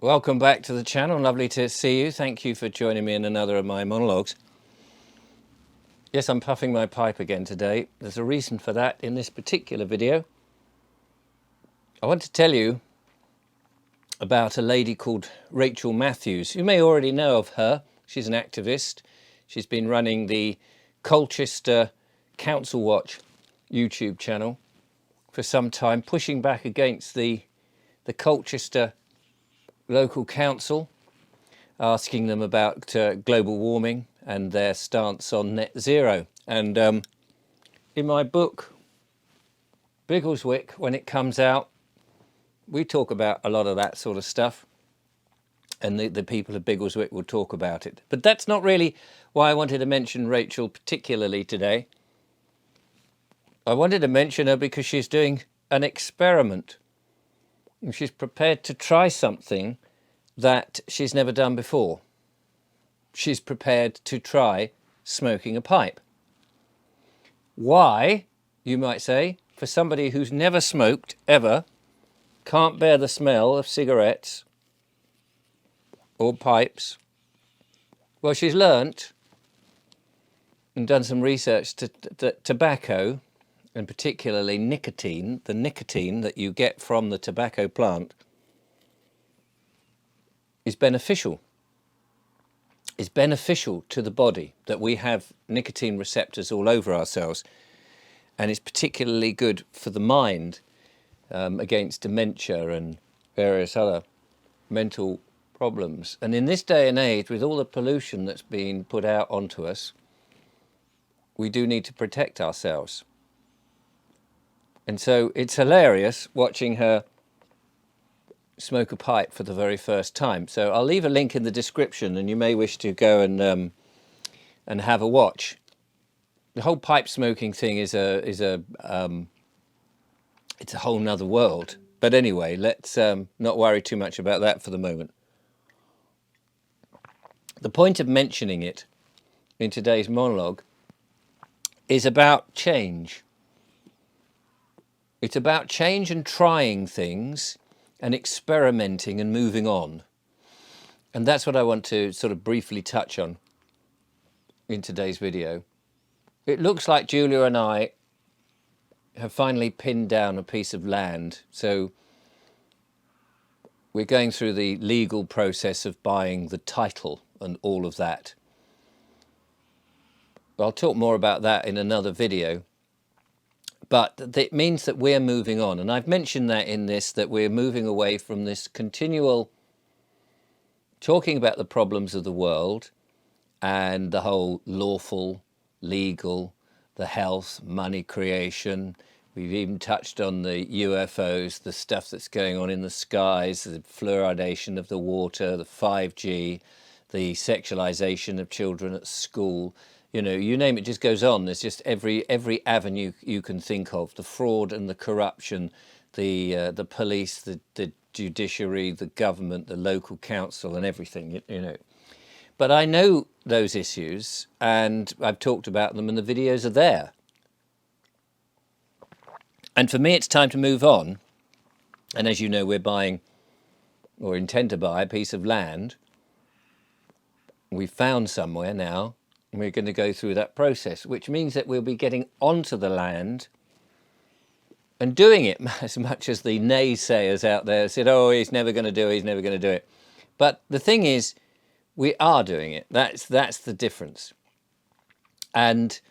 Welcome back to the channel. Lovely to see you. Thank you for joining me in another of my monologues. Yes, I'm puffing my pipe again today. There's a reason for that in this particular video. I want to tell you about a lady called Rachel Matthews. You may already know of her. She's an activist. She's been running the Colchester Council Watch YouTube channel for some time, pushing back against the Colchester local council, asking them about global warming and their stance on net zero. And in my book, Biggleswick, when it comes out, we talk about a lot of that sort of stuff. And the people of Biggleswick will talk about it. But that's not really why I wanted to mention Rachel particularly today. I wanted to mention her because she's doing an experiment. And she's prepared to try something that she's never done before. She's prepared to try smoking a pipe. Why, you might say, for somebody who's never smoked, ever, can't bear the smell of cigarettes or pipes? Well, she's learnt and done some research that tobacco, and particularly nicotine, the nicotine that you get from the tobacco plant, is beneficial. It's beneficial to the body, that we have nicotine receptors all over ourselves, and it's particularly good for the mind against dementia and various other mental problems. And in this day and age, with all the pollution that's being put out onto us, we do need to protect ourselves. And so it's hilarious watching her smoke a pipe for the very first time. So I'll leave a link in the description, and you may wish to go and have a watch. The whole pipe smoking thing is it's a whole nother world. But anyway, let's not worry too much about that for the moment. The point of mentioning it in today's monologue is about change. It's about change and trying things and experimenting and moving on. And that's what I want to sort of briefly touch on in today's video. It looks like Julia and I have finally pinned down a piece of land. So we're going through the legal process of buying the title and all of that. I'll talk more about that in another video. But it means that we're moving on. And I've mentioned that in this, that we're moving away from this continual talking about the problems of the world and the whole lawful, legal, the health, money creation. We've even touched on the UFOs, the stuff that's going on in the skies, the fluoridation of the water, the 5G, the sexualization of children at school. You know, you name it, just goes on. There's just every avenue you can think of. The fraud and the corruption, the police, the judiciary, the government, the local council, and everything. You know, but I know those issues, and I've talked about them, and the videos are there. And for me, it's time to move on. And as you know, we're buying, or intend to buy, a piece of land. We've found somewhere now. We're going to go through that process, which means that we'll be getting onto the land and doing it as much as the naysayers out there said, oh, he's never going to do it, he's never going to do it. But the thing is, we are doing it. That's the difference. And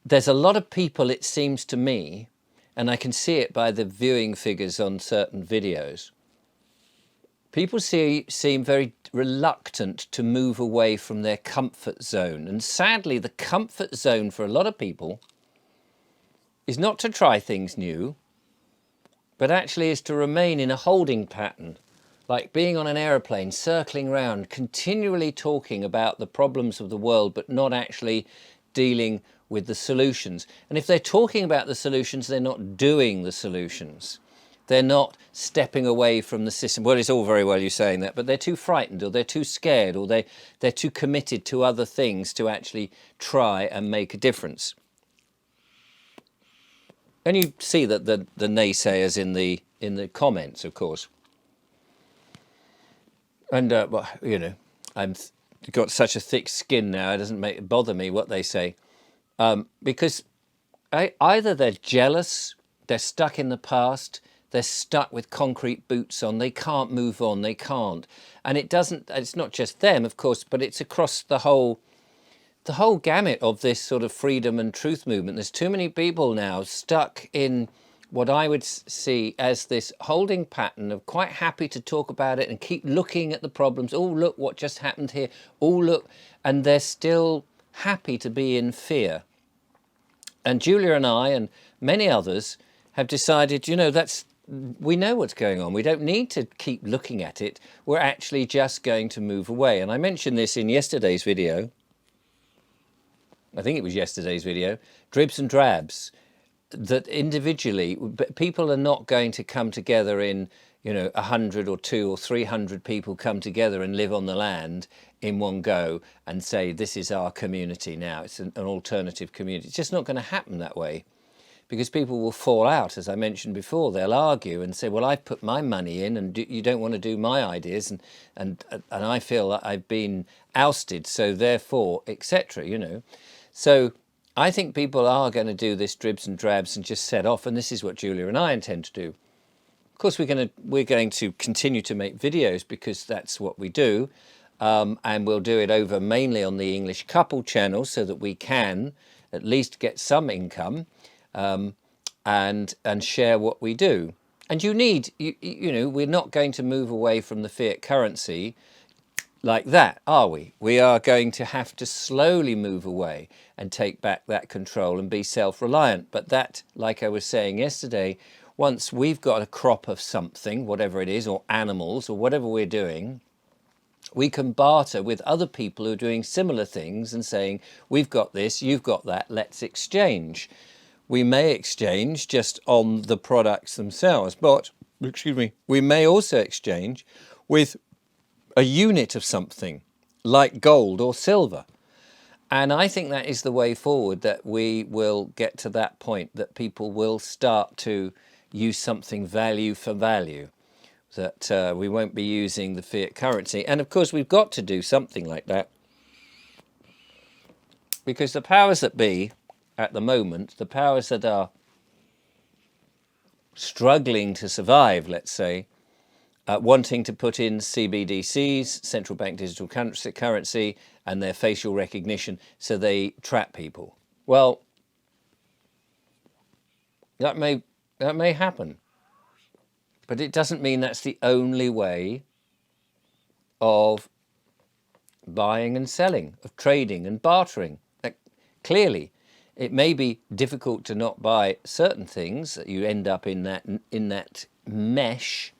there's a lot of people, it seems to me, and I can see it by the viewing figures on certain videos, people seem very reluctant to move away from their comfort zone. And sadly, the comfort zone for a lot of people is not to try things new, but actually is to remain in a holding pattern, like being on an aeroplane, circling around, continually talking about the problems of the world, but not actually dealing with the solutions. And if they're talking about the solutions, they're not doing the solutions. They're not stepping away from the system. Well, it's all very well you saying that, but they're too frightened, or they're too scared, or they're too committed to other things to actually try and make a difference. And you see that the naysayers in the comments, of course. And well, you know, I'm got such a thick skin now; it doesn't bother me what they say, because either they're jealous, they're stuck in the past, they're stuck with concrete boots on, they can't move on, they can't. And it doesn't, it's not just them, of course, but it's across the whole gamut of this sort of freedom and truth movement. There's too many people now stuck in what I would see as this holding pattern of quite happy to talk about it and keep looking at the problems. Oh, look what just happened here. Oh, look. And they're still happy to be in fear. And Julia and I and many others have decided, you know, we know what's going on. We don't need to keep looking at it. We're actually just going to move away. And I mentioned this in yesterday's video. I think it was yesterday's video, dribs and drabs, that individually people are not going to come together in, you know, 100 or 200 or 300 people come together and live on the land in one go and say, this is our community now. It's an alternative community. It's just not going to happen that way, because people will fall out, as I mentioned before. They'll argue and say, well, I've put my money in and you don't want to do my ideas, and I feel that I've been ousted, so therefore, etc., you know. So I think people are going to do this dribs and drabs and just set off, and this is what Julia and I intend to do. Of course, we're going to continue to make videos because that's what we do, and we'll do it over mainly on the English Couple channel so that we can at least get some income, and share what we do. And you know, we're not going to move away from the fiat currency like that, are we? We are going to have to slowly move away and take back that control and be self-reliant. But that, like I was saying yesterday, once we've got a crop of something, whatever it is, or animals, or whatever we're doing, we can barter with other people who are doing similar things and saying, we've got this, you've got that, let's exchange. We may exchange just on the products themselves, but, excuse me, we may also exchange with a unit of something like gold or silver. And I think that is the way forward, that we will get to that point, that people will start to use something value for value, that we won't be using the fiat currency. And of course, we've got to do something like that, because the powers that be at the moment, the powers that are struggling to survive, let's say, wanting to put in CBDCs, central bank digital currency, and their facial recognition, so they trap people. Well, that may happen, but it doesn't mean that's the only way of buying and selling, of trading and bartering. Clearly, it may be difficult to not buy certain things, that you end up in that mesh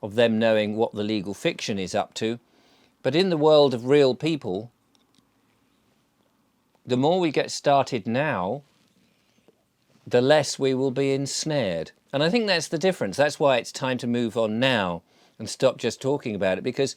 of them knowing what the legal fiction is up to. But in the world of real people, the more we get started now, the less we will be ensnared. And I think that's the difference. That's why it's time to move on now and stop just talking about it, because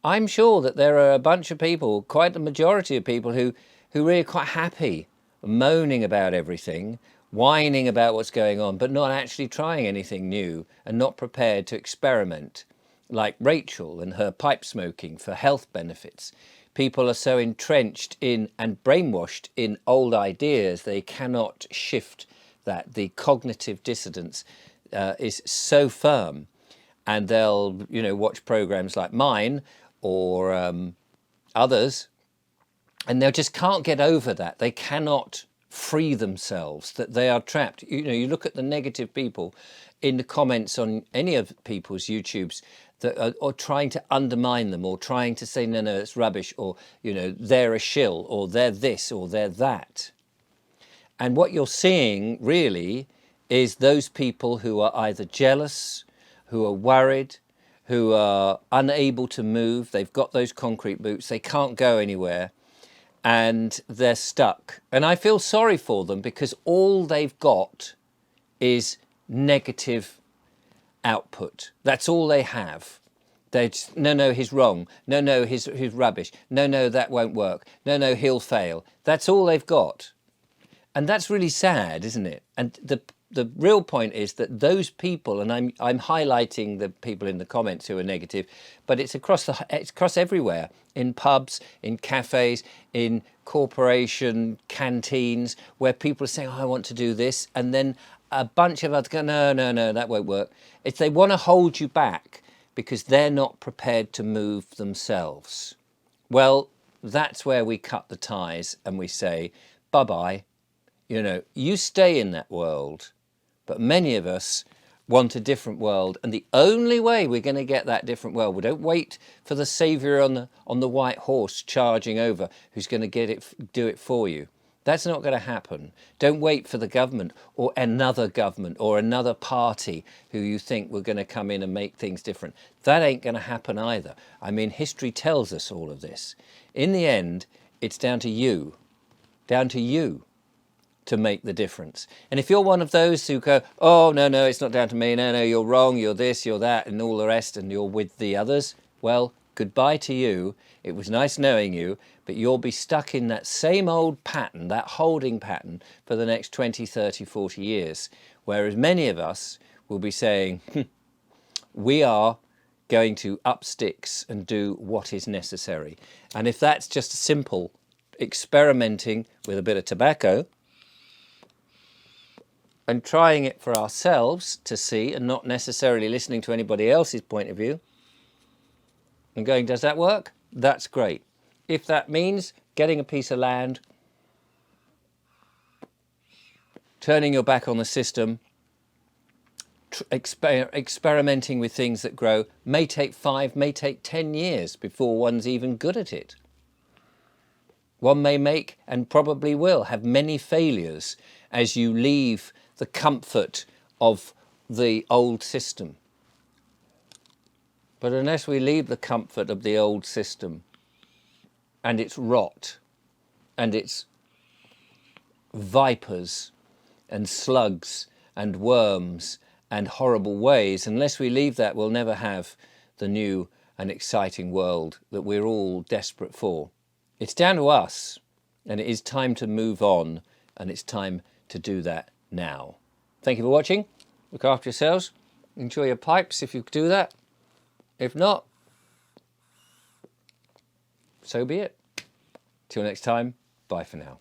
I'm sure that there are a bunch of people, quite the majority of people, who really are quite happy moaning about everything, whining about what's going on, but not actually trying anything new and not prepared to experiment, like Rachel and her pipe smoking for health benefits. People are so entrenched in and brainwashed in old ideas, they cannot shift that. The cognitive dissonance is so firm, and they'll, you know, watch programs like mine or others, and they just can't get over that. They cannot free themselves, that they are trapped. You know, you look at the negative people in the comments on any of people's YouTubes that are trying to undermine them, or trying to say, no, it's rubbish, or, you know, they're a shill, or they're this, or they're that. And what you're seeing really is those people who are either jealous, who are worried, who are unable to move. They've got those concrete boots, they can't go anywhere, and they're stuck. And I feel sorry for them, because all they've got is negative output. That's all they have. They just, no, he's wrong. No, he's rubbish. No, that won't work. No, he'll fail. That's all they've got. And that's really sad, isn't it? And the real point is that those people, and I'm highlighting the people in the comments who are negative, but it's across everywhere, in pubs, in cafes, in corporation canteens, where people are saying, oh, I want to do this, and then a bunch of others go, no, no, no, that won't work. It's they want to hold you back because they're not prepared to move themselves. Well, that's where we cut the ties and we say, bye-bye. You know, you stay in that world, but many of us want a different world. And the only way we're going to get that different world, we don't wait for the saviour on the white horse charging over who's going to do it for you. That's not going to happen. Don't wait for the government or another party who you think were going to come in and make things different. That ain't going to happen either. I mean, history tells us all of this. In the end, it's down to you to make the difference. And if you're one of those who go, oh, no, no, it's not down to me. No, no, you're wrong. You're this, you're that, and all the rest, and you're with the others. Well, goodbye to you. It was nice knowing you, but you'll be stuck in that same old pattern, that holding pattern for the next 20, 30, 40 years. Whereas many of us will be saying, we are going to up sticks and do what is necessary. And if that's just simple experimenting with a bit of tobacco and trying it for ourselves to see and not necessarily listening to anybody else's point of view and going, does that work? That's great. If that means getting a piece of land, turning your back on the system, experimenting with things that grow, may take 5, may take 10 years before one's even good at it. One may make, and probably will, have many failures as you leave the comfort of the old system. But unless we leave the comfort of the old system and its rot and its vipers and slugs and worms and horrible ways, unless we leave that, we'll never have the new and exciting world that we're all desperate for. It's down to us, and it is time to move on, and it's time to do that now. Thank you for watching. Look after yourselves. Enjoy your pipes if you do that. If not, so be it. Till next time, bye for now.